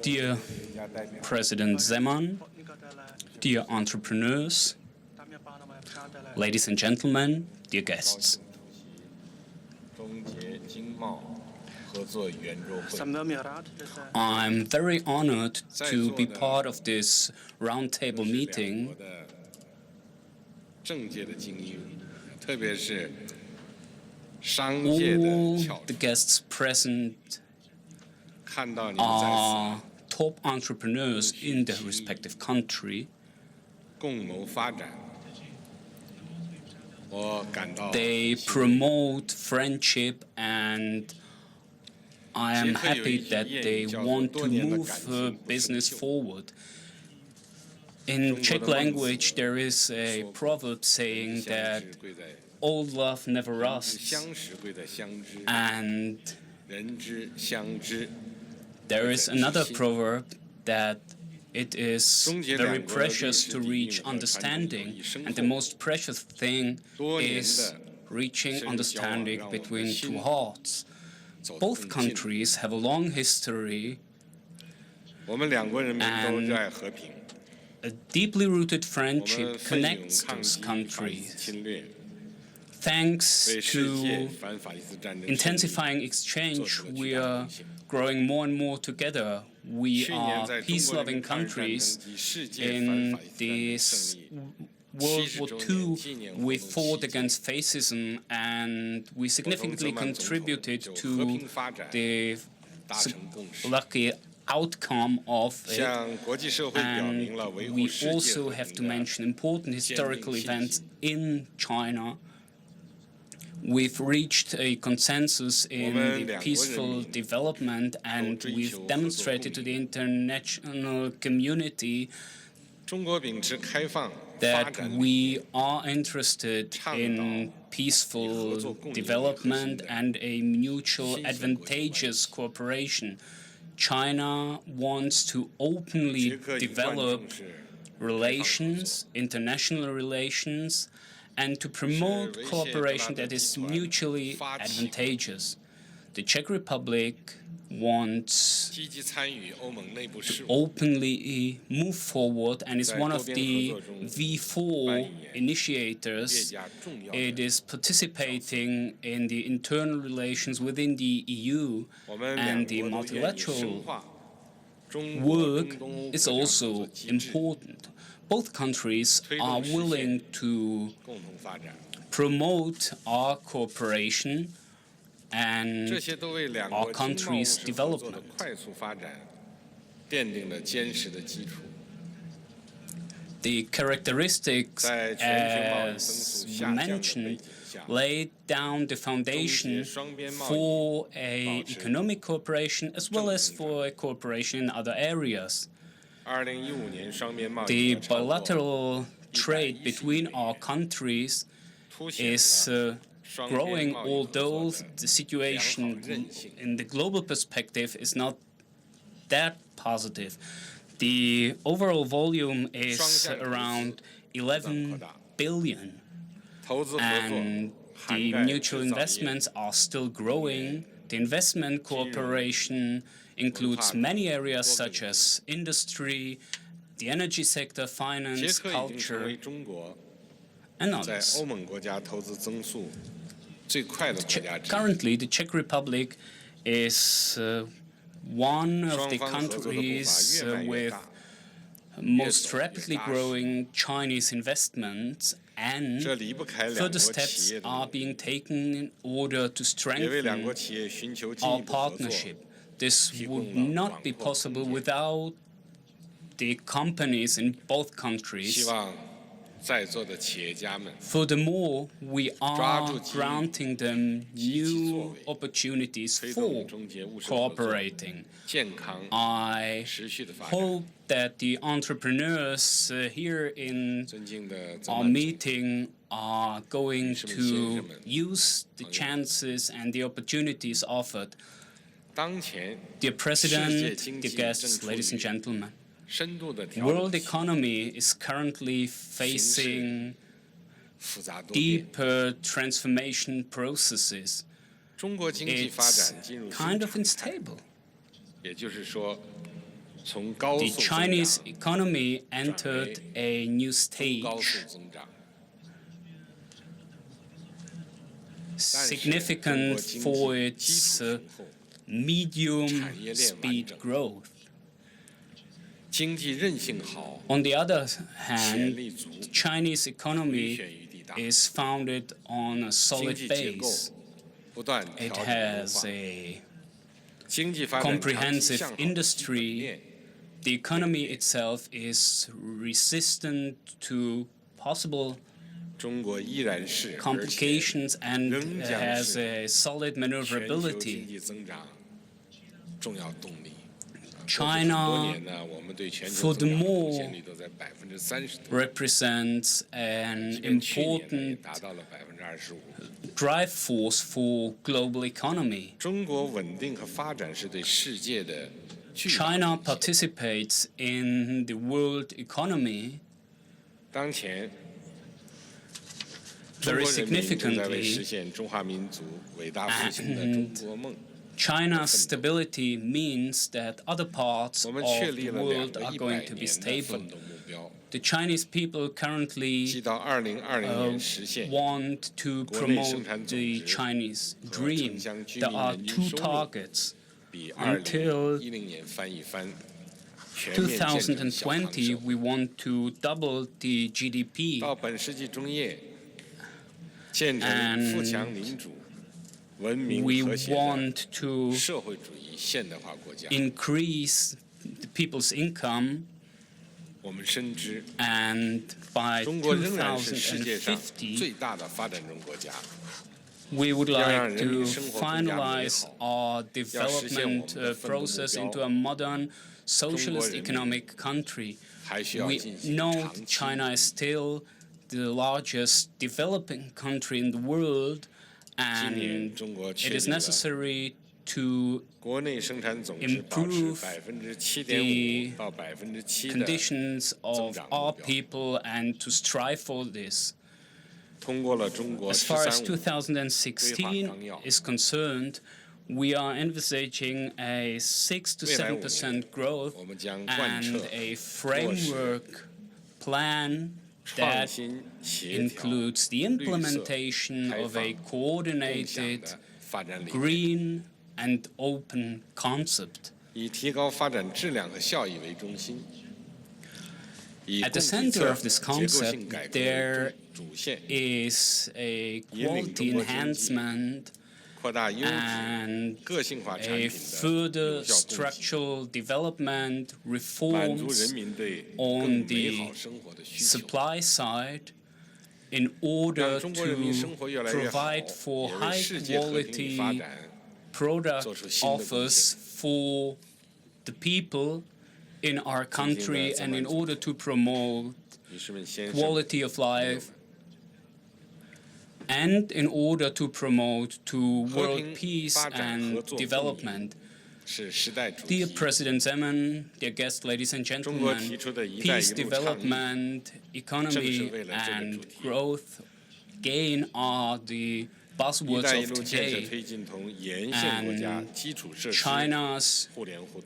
Dear President Zeman, dear entrepreneurs, ladies and gentlemen, dear guests. I'm very honored to be part of this roundtable meeting. All the guests present are top entrepreneurs in their respective country. They promote friendship, and I am happy that they want to move business forward. In Czech language, there is a proverb saying that old love never rusts, and there is another proverb that it is very precious to reach understanding, and the most precious thing is reaching understanding between two hearts. Both countries have a long history, and a deeply rooted friendship connects those countries. Thanks to intensifying exchange, we are growing more and more together. We are peace-loving countries. In this World War II, we fought against fascism, and we significantly contributed to the lucky outcome of it. And we also have to mention important historical events in China. We've reached a consensus in the peaceful development, and we've demonstrated to the international community that we are interested in peaceful development and a mutual advantageous cooperation. China wants to openly develop relations, international relations, and to promote cooperation that is mutually advantageous. The Czech Republic wants to openly move forward and is one of the V4 initiators. It is participating in the internal relations within the EU, and the multilateral work is also important. Both countries are willing to promote our cooperation and our country's development. The characteristics, as mentioned, laid down the foundation for an economic cooperation as well as for a cooperation in other areas. The bilateral trade between our countries is growing, although the situation in the global perspective is not that positive. The overall volume is around 11 billion, and the mutual investments are still growing. The investment cooperation includes many areas such as industry, the energy sector, finance, culture, and others. Currently, the Czech Republic is one of the countries with most rapidly growing Chinese investments, and further steps are being taken in order to strengthen our partnership. This would not be possible without the companies in both countries. Furthermore, we are granting them new opportunities for cooperating. I hope that the entrepreneurs here in our meeting are going to use the chances and the opportunities offered. Dear President, dear guests, ladies and gentlemen, the world economy is currently facing deeper transformation processes. it's kind of unstable. The Chinese economy entered a new stage, significant for its medium-speed growth. On the other hand, the Chinese economy is founded on a solid base. It has a comprehensive industry. The economy itself is resistant to possible complications and has a solid maneuverability. China, furthermore, represents an important drive force for global economy. China participates in the world economy very significantly, and China's stability means that other parts of the world are going to be stable. The Chinese people currently want to promote the Chinese dream. There are two targets. Until 2020, we want to double the GDP. And we want to increase the people's income, and by 2050, we would like to finalize our development process into a modern socialist economic country. We know China is still the largest developing country in the world, and it is necessary to improve the conditions of our people and to strive for this. As far as 2016 is concerned, we are envisaging a 6 to 7% growth and a framework plan that includes the implementation of a coordinated, green and open concept. At the center of this concept, there is a quality enhancement and a further structural development, reforms on the supply side in order to provide for high-quality product offers for the people in our country, and in order to promote quality of life, and in order to promote world peace and development. Dear President Zeman, dear guests, ladies and gentlemen, peace, development, economy, and growth gain are the buzzwords of today. And China's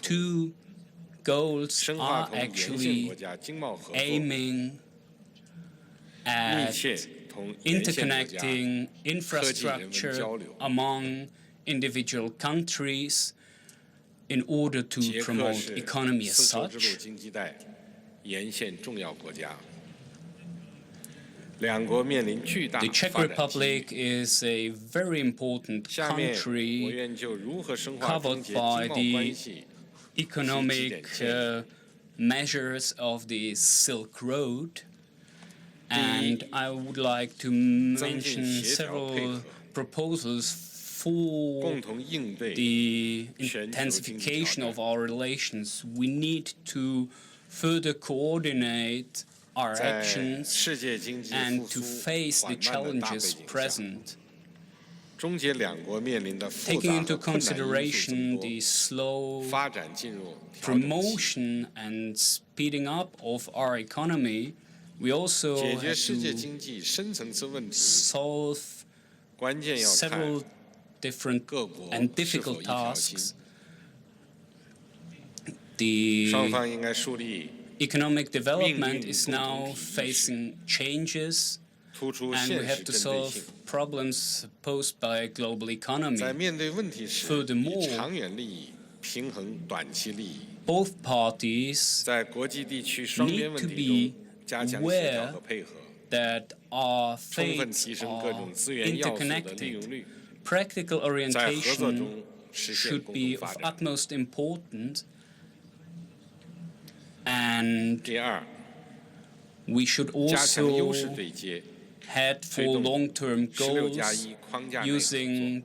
two goals are actually aiming at interconnecting infrastructure among individual countries in order to promote economy as such. The Czech Republic is a very important country covered by the economic measures of the Silk Road. And I would like to mention several proposals for the intensification of our relations. We need to further coordinate our actions and to face the challenges present. Taking into consideration the slow promotion and speeding up of our economy, we also have to solve several different and difficult tasks. The economic development is now facing changes, and we have to solve problems posed by global economy. Furthermore, both parties need to be aware that our fates are interconnected. Practical orientation should be of utmost importance, and we should also head for long-term goals using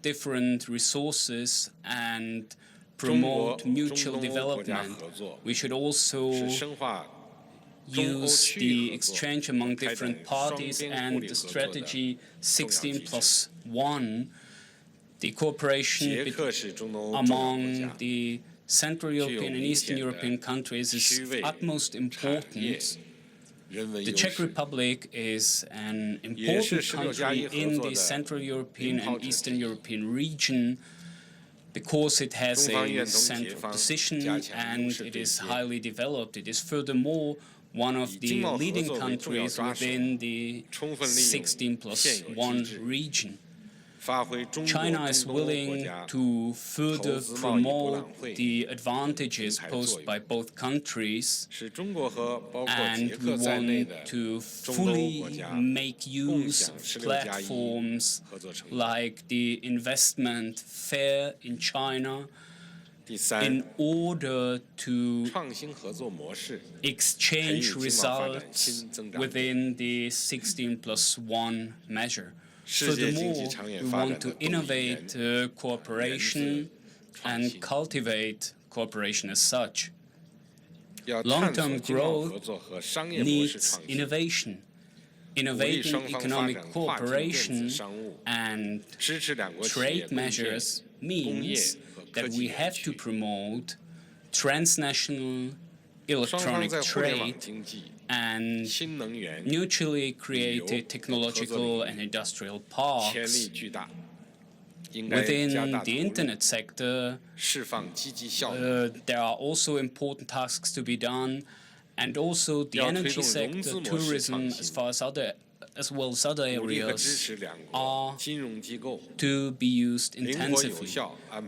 different resources and promote mutual development. We should also use the exchange among different parties and the strategy 16+1, the cooperation among the Central European and Eastern European countries is of utmost importance. The Czech Republic is an important country in the Central European and Eastern European region because it has a central position and it is highly developed. It is furthermore one of the leading countries within the 16+1 region. China is willing to further promote the advantages posed by both countries, and we want to fully make use of platforms like the investment fair in China in order to exchange results within the 16+1 measure. Furthermore, we want to innovate cooperation and cultivate cooperation as such. Long-term growth needs innovation. Innovating economic cooperation and trade measures means that we have to promote transnational electronic trade and mutually created technological and industrial parks. Within the internet sector, there are also important tasks to be done, and also the energy sector, tourism, as well as other areas are to be used intensively.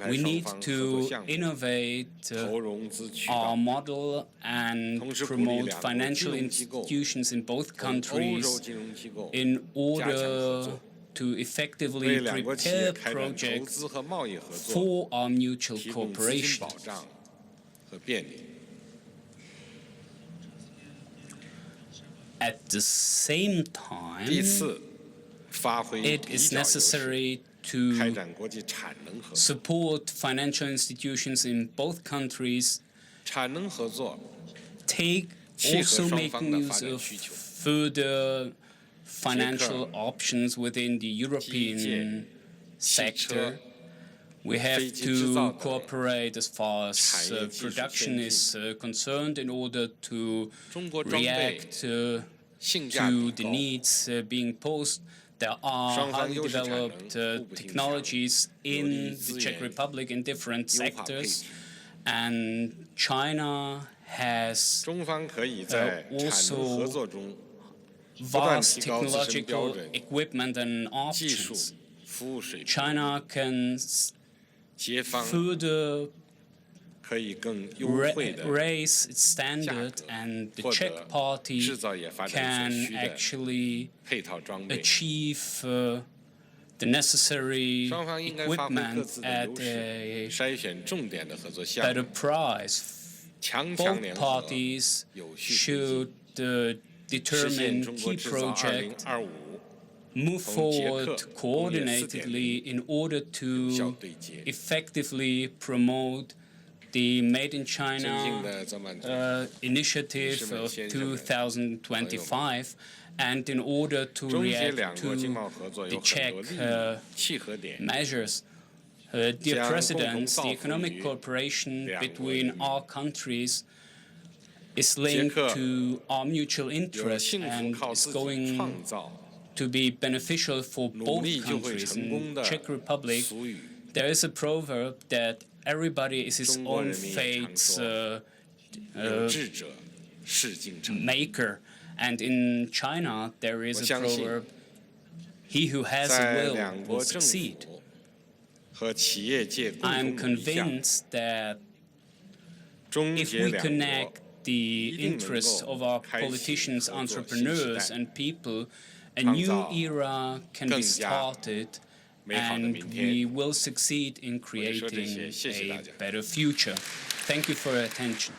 We need to innovate our model and promote financial institutions in both countries in order to effectively prepare projects for our mutual cooperation. At the same time, it is necessary to support financial institutions in both countries, also making use of further financial options within the European sector. We have to cooperate as far as production is concerned in order to react to the needs being posed. There are highly developed technologies in the Czech Republic in different sectors, and China has also vast technological equipment and options. China can further raise its standard, and the Czech party can actually achieve the necessary equipment at a better price. Both parties should determine key projects, move forward coordinatedly in order to effectively promote the Made in China initiative of 2025, and in order to react to the Czech measures. Dear President, the economic cooperation between our countries is linked to our mutual interest and is going to be beneficial for both countries. In Czech Republic, there is a proverb that everybody is his own fate's maker. And in China, there is a proverb, he who has a will succeed. I am convinced that if we connect the interests of our politicians, entrepreneurs, and people, a new era can be started, and we will succeed in creating a better future. Thank you for your attention.